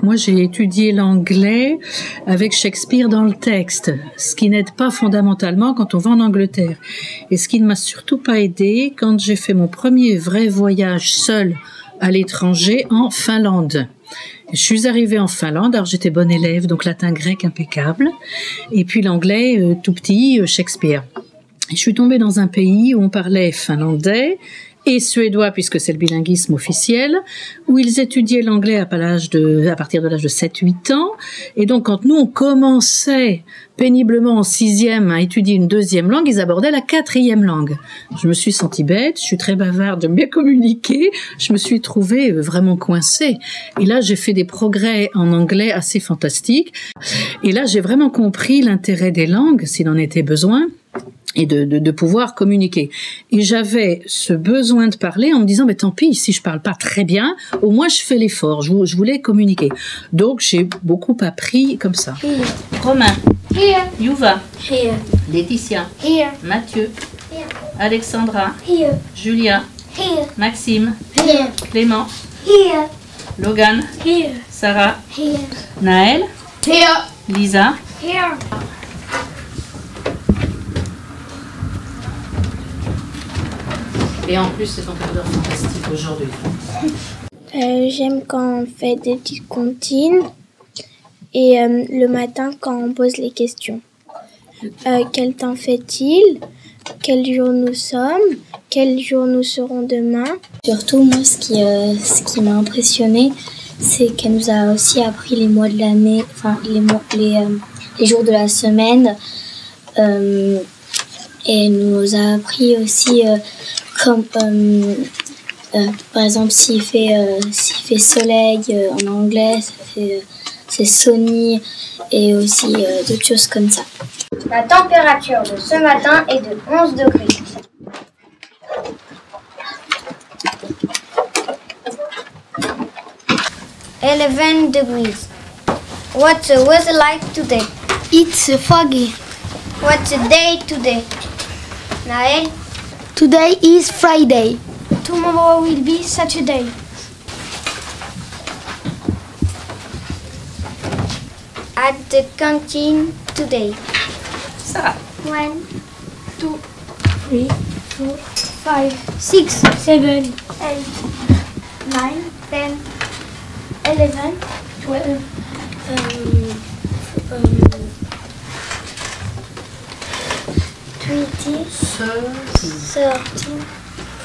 moi j'ai étudié l'anglais avec Shakespeare dans le texte, ce qui n'aide pas fondamentalement quand on va en Angleterre. Et ce qui ne m'a surtout pas aidé quand j'ai fait mon premier vrai voyage seul à l'étranger en Finlande. Je suis arrivée en Finlande, alors j'étais bonne élève, donc latin grec impeccable, et puis l'anglais tout petit, Shakespeare. Et je suis tombée dans un pays où on parlait finlandais et suédois, puisque c'est le bilinguisme officiel, où ils étudiaient l'anglais à partir de l'âge de 7-8 ans. Et donc, quand nous, on commençait péniblement en 6e à étudier une 2e langue, ils abordaient la 4e langue. Je me suis sentie bête, je suis très bavarde, j'aime bien communiquer, je me suis trouvée vraiment coincée. Et là, j'ai fait des progrès en anglais assez fantastiques. Et là, j'ai vraiment compris l'intérêt des langues, s'il en était besoin, et de pouvoir communiquer. Et j'avais ce besoin de parler en me disant, mais tant pis, si je parle pas très bien, au moins je fais l'effort, je voulais communiquer. Donc j'ai beaucoup appris comme ça. Here. Romain. Here. Yuva. Here. Laetitia. Here. Mathieu. Here. Alexandra. Here. Julia. Here. Maxime. Here. Clément. Here. Logan. Here. Sarah. Here. Naël. Here. Lisa. Here. Et en plus, c'est ton quart d'heure fantastique aujourd'hui. J'aime quand on fait des petites comptines et le matin quand on pose les questions. Quel temps fait-il? Quel jour nous sommes? Quel jour nous serons demain? Surtout, moi, ce qui m'a impressionné, c'est qu'elle nous a aussi appris les mois de l'année, enfin les jours de la semaine. Et elle nous a appris aussi par exemple s'il fait soleil en anglais, c'est sunny, et aussi d'autres choses comme ça. La température de ce matin est de 11 degrés. $11 degrees. What's the weather like today? It's foggy. What's the day today? Nael? Today is Friday. Tomorrow will be Saturday. At the canteen today. Sarah. 1, 2, 3, 4, 5, 6, 7, 8, 9, 10, 11, 12, 20, 13, 14,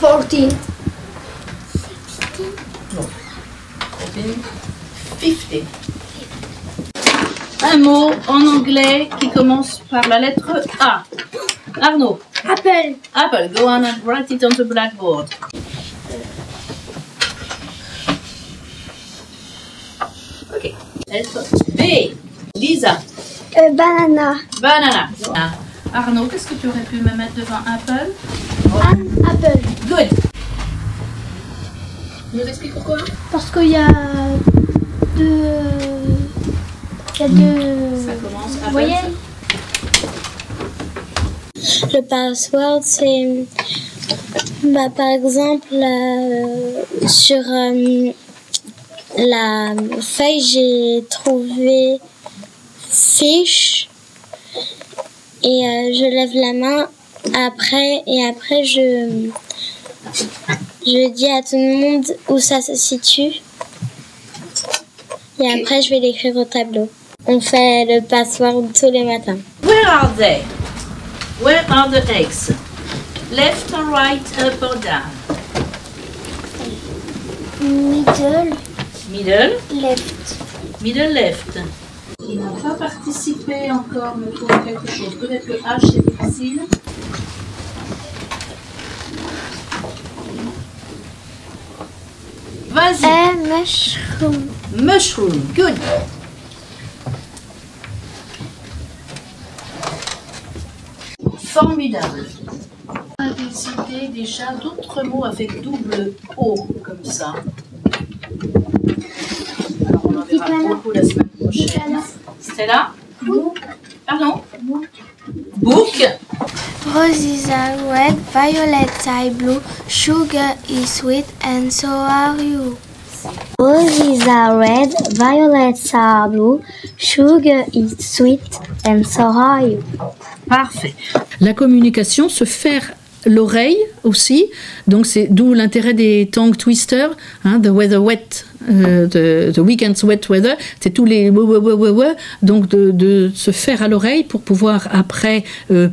50. Un mot en anglais qui commence par la lettre A. Arnaud. Apple. Apple. Go on and write it on the blackboard. Ok. Lettre B. Lisa. Banana. Banana. Arnaud, qu'est-ce que tu aurais pu me mettre devant Apple? Apple. Good. Tu nous expliques pourquoi? Parce qu'il y a deux... Ça commence à voyelles. Le password, c'est par exemple sur la feuille, j'ai trouvé fish et je lève la main après je dis à tout le monde où ça se situe et après je vais l'écrire au tableau. On fait le password tous les matins. Where are they? Where are the eggs? Left or right, up or down? Middle. Middle. Left. Middle left. Qui n'ont pas participé encore me trouve quelque chose. Peut-être que H c'est difficile. Vas-y. Mushroom. Mushroom. Good. Formidable. On a décidé déjà d'autres mots avec double O comme ça. Alors on en verra beaucoup la semaine prochaine. Stella? Pardon? Book. Roses are red, violets are blue, sugar is sweet, and so are you. Roses are red, violets are blue, sugar is sweet, and so are you. Parfait. La communication, se faire l'oreille aussi, donc c'est d'où l'intérêt des tongue twisters, the weather wet, the weekend's wet weather, c'est tous les donc de se faire à l'oreille pour pouvoir après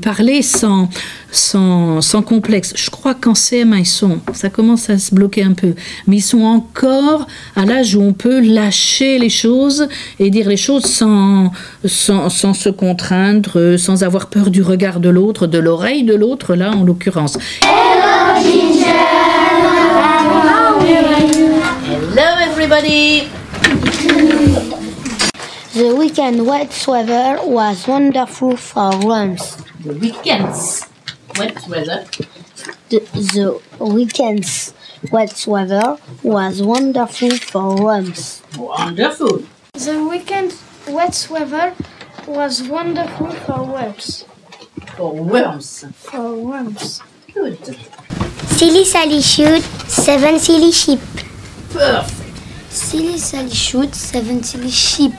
parler sans complexe. Je crois qu'en CM1 ça commence à se bloquer un peu, mais ils sont encore à l'âge où on peut lâcher les choses et dire les choses sans se contraindre, sans avoir peur du regard de l'autre, de l'oreille de l'autre là en l'occurrence. Hello, Ginger. Hello everybody. The weekend wet weather was wonderful for worms. The weekend's wet weather. The weekend's wet weather was wonderful for worms. Wonderful. The weekend wet weather was wonderful for worms. For worms. For worms. Good. Silly Sally shoot 7 silly sheep. Perfect. Silly Sally shoot 7 silly sheep.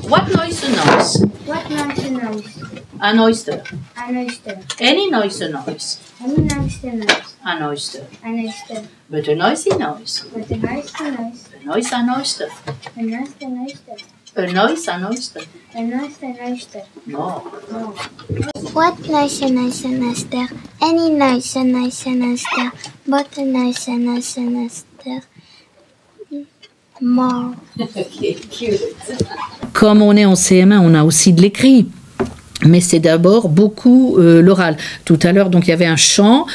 What noise a noise? What noise a noise? An oyster. An oyster. Any noise a noise. Any noise a noise. An oyster. An oyster. But a noisy noise. But a noise a noise. A noise an oyster. A noise an oyster. A noise an oyster. A noise an oyster. No. No. What noise a nice and oyster? Any noise a nice and oyster. But a nice and nice and oyster. More. Comme on est en CM1, on a aussi de l'écrit. Mais c'est d'abord beaucoup l'oral. Tout à l'heure, donc il y avait un chant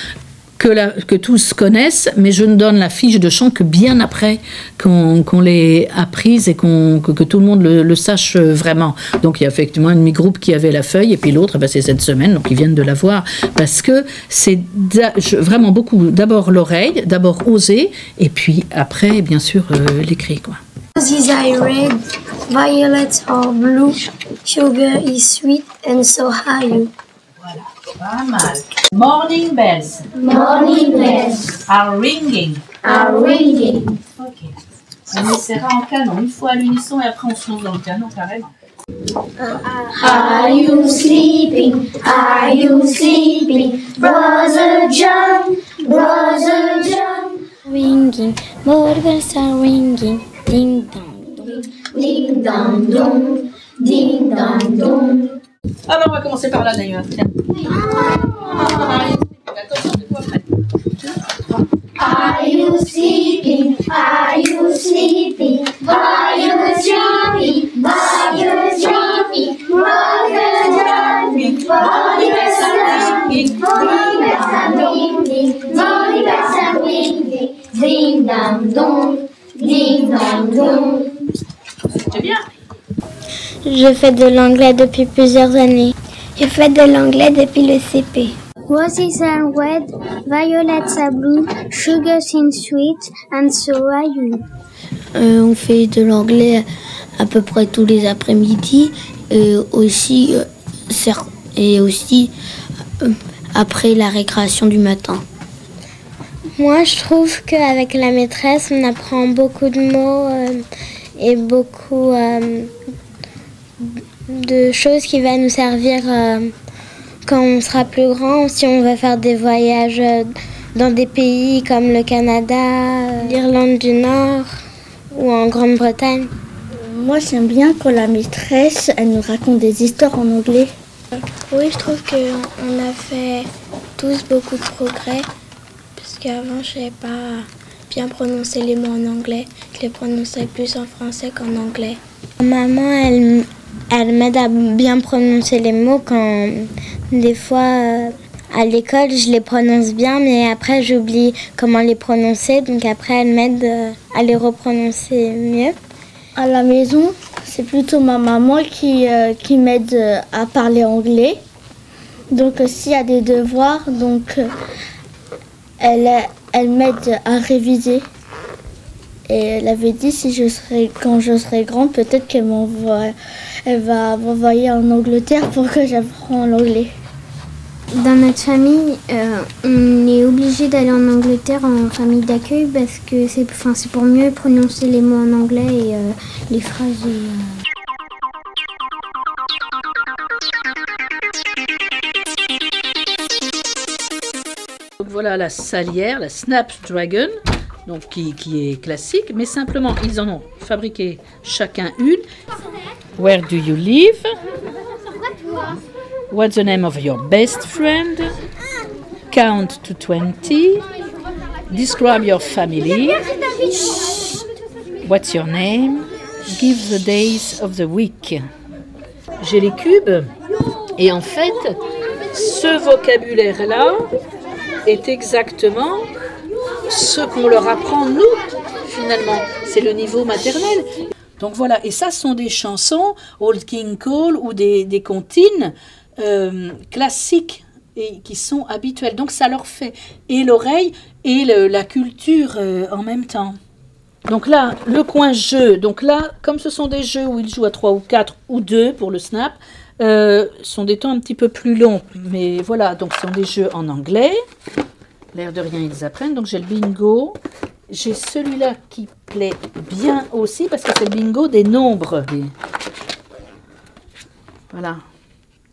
que tous connaissent, mais je ne donne la fiche de chant que bien après qu'on l'ait apprise et que tout le monde le sache vraiment. Donc il y a effectivement un demi-groupe qui avait la feuille et puis l'autre, c'est cette semaine, donc ils viennent de la voir. Parce que c'est vraiment beaucoup, d'abord l'oreille, d'abord oser, et puis après, bien sûr, l'écrit, quoi. Roses are red, violets are blue, sugar is sweet, and so are you. Voilà, pas mal. Morning bells. Morning bells Are ringing. are ringing. Ok. On essaiera en canon, une fois à l'unisson et après on se lance dans le canon carrément. Are you sleeping? Are you sleeping? Brother John, Brother John. Ringing, more bells are ringing, ding dong dong. Ding dong dong, ding dong dong. Alors on va commencer par là d'ailleurs. Tiens. Attention, c'est toi prête. Are you sleeping? Are you sleeping? Are you sleeping? Are you sleeping? Brother John, Body bells are ringing, body bells are ringing, body bells are ringing. Ding dong dong, ding dong dong. C'est bien. Je fais de l'anglais depuis plusieurs années. Je fais de l'anglais depuis le CP. Roses are red, violets are blue, sugar is sweet, and so are you. On fait de l'anglais à peu près tous les après-midi et aussi après la récréation du matin. Moi, je trouve qu'avec la maîtresse, on apprend beaucoup de mots et beaucoup de choses qui vont nous servir quand on sera plus grand, si on va faire des voyages dans des pays comme le Canada, l'Irlande du Nord ou en Grande-Bretagne. Moi, j'aime bien quand la maîtresse, elle nous raconte des histoires en anglais. Oui, je trouve qu'on a fait tous beaucoup de progrès, parce qu'avant, je ne savais pas bien prononcer les mots en anglais. Je les prononçais plus en français qu'en anglais. Maman, elle m'aide à bien prononcer les mots quand, des fois, à l'école, je les prononce bien, mais après, j'oublie comment les prononcer. Donc après, elle m'aide à les reprononcer mieux. À la maison, c'est plutôt ma maman qui m'aide à parler anglais. Donc s'il y a des devoirs, donc elle m'aide à réviser. Et elle avait dit quand je serai grande, peut-être elle va m'envoyer en Angleterre pour que j'apprenne l'anglais. Dans notre famille, on est obligé d'aller en Angleterre en famille d'accueil parce que c'est pour mieux prononcer les mots en anglais et les phrases. Donc voilà la salière, la Snapdragon, donc qui est classique, mais simplement ils en ont fabriqué chacun une. Where do you live? What's the name of your best friend? Count to 20. Describe your family. What's your name? Give the days of the week. J'ai les cubes et en fait, ce vocabulaire-là est exactement ce qu'on leur apprend nous, finalement. C'est le niveau maternel. Donc voilà, et ça sont des chansons, Old King Cole ou des comptines classiques et qui sont habituelles. Donc ça leur fait et l'oreille et la culture en même temps. Donc là, le coin jeu, donc là, comme ce sont des jeux où ils jouent à 3 ou 4 ou 2 pour le snap, sont des temps un petit peu plus longs. Mais voilà, donc ce sont des jeux en anglais. L'air de rien, ils apprennent. Donc j'ai le bingo. J'ai celui-là qui plaît bien aussi parce que c'est le bingo des nombres. Voilà.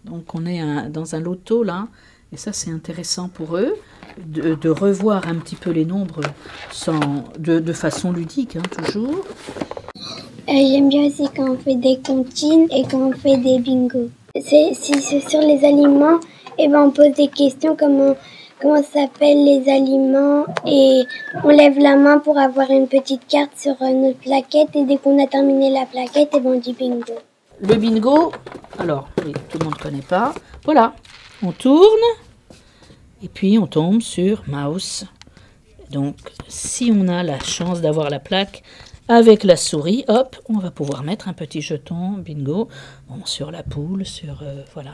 Donc on est dans un loto là. Et ça c'est intéressant pour eux de revoir un petit peu les nombres de façon ludique, hein, toujours. J'aime bien aussi quand on fait des comptines et quand on fait des bingos. Si c'est sur les aliments, et ben on pose des questions comment s'appellent les aliments et on lève la main pour avoir une petite carte sur notre plaquette et dès qu'on a terminé la plaquette, et ben on dit bingo. Le bingo, alors oui, tout le monde ne connaît pas. Voilà, on tourne et puis on tombe sur mouse. Donc si on a la chance d'avoir la plaque avec la souris, hop, on va pouvoir mettre un petit jeton bingo sur la poule, sur voilà.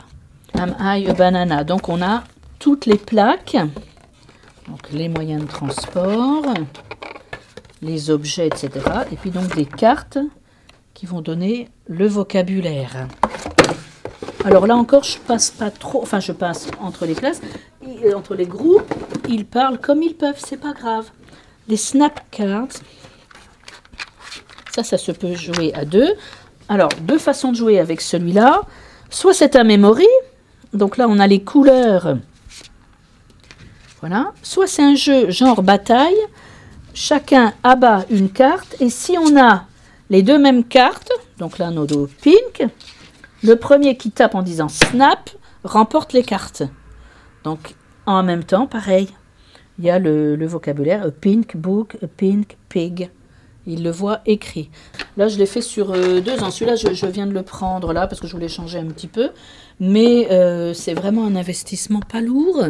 Am I a banana? Donc on a toutes les plaques, donc les moyens de transport, les objets, etc. Et puis donc des cartes qui vont donner le vocabulaire. Alors là encore, je passe pas trop, enfin je passe entre les classes, entre les groupes, ils parlent comme ils peuvent, c'est pas grave. Des snap cards, ça se peut jouer à 2. Alors, 2 façons de jouer avec celui-là. Soit c'est un memory, donc là on a les couleurs. Voilà. Soit c'est un jeu genre bataille, chacun abat une carte, et si on a les 2 mêmes cartes, donc là nos dos pink, le premier qui tape en disant snap remporte les cartes. Donc en même temps, pareil, il y a le vocabulaire, a pink book, a pink pig. Il le voit écrit. Là, je l'ai fait sur 2 ans. Celui-là, je viens de le prendre là parce que je voulais changer un petit peu. Mais c'est vraiment un investissement pas lourd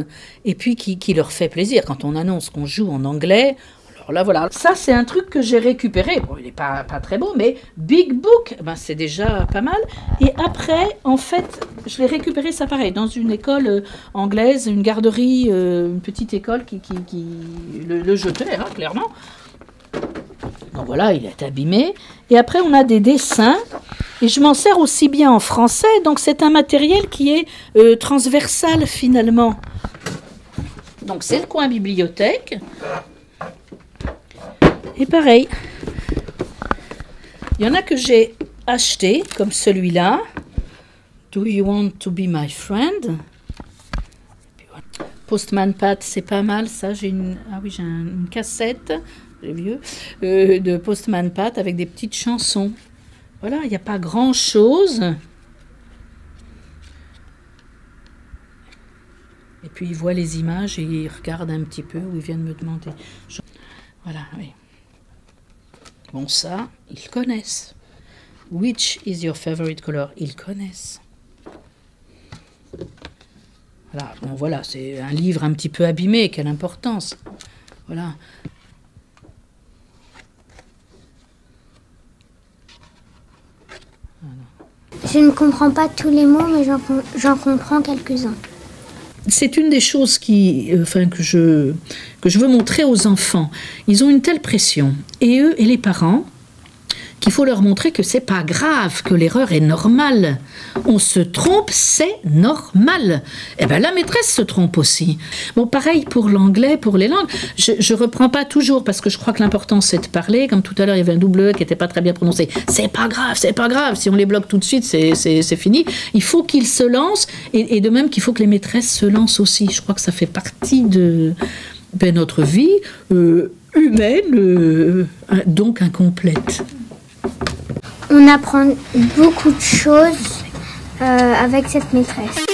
et puis qui leur fait plaisir. Quand on annonce qu'on joue en anglais, alors là, voilà. Ça, c'est un truc que j'ai récupéré. Bon, il n'est pas très beau, mais Big Book, ben, c'est déjà pas mal. Et après, en fait, je l'ai récupéré, ça pareil, dans une école anglaise, une garderie, une petite école qui le jetait, hein, clairement. Donc voilà, il est abîmé. Et après, on a des dessins. Et je m'en sers aussi bien en français. Donc c'est un matériel qui est transversal finalement. Donc c'est le coin bibliothèque. Et pareil. Il y en a que j'ai acheté, comme celui-là. Do you want to be my friend? Postman Pat, c'est pas mal. Ça, j'ai une cassette. Vieux, de Postman Pat avec des petites chansons. Voilà, il n'y a pas grand chose. Et puis il voit les images et il regarde un petit peu où il vient de me demander. Voilà, oui. Bon, ça, ils connaissent. Which is your favorite color? Ils connaissent. Voilà, bon, voilà, c'est un livre un petit peu abîmé, quelle importance. Voilà. Je ne comprends pas tous les mots, mais j'en comprends quelques-uns. C'est une des choses que je veux montrer aux enfants. Ils ont une telle pression. Et eux et les parents, qu'il faut leur montrer que c'est pas grave, que l'erreur est normale. On se trompe, c'est normal. Eh bien, la maîtresse se trompe aussi. Bon, pareil pour l'anglais, pour les langues. Je reprends pas toujours parce que je crois que l'important c'est de parler. Comme tout à l'heure, il y avait un double E qui était pas très bien prononcé. C'est pas grave, c'est pas grave. Si on les bloque tout de suite, c'est fini. Il faut qu'ils se lancent et de même qu'il faut que les maîtresses se lancent aussi. Je crois que ça fait partie de notre vie humaine, donc incomplète. On apprend beaucoup de choses avec cette maîtresse.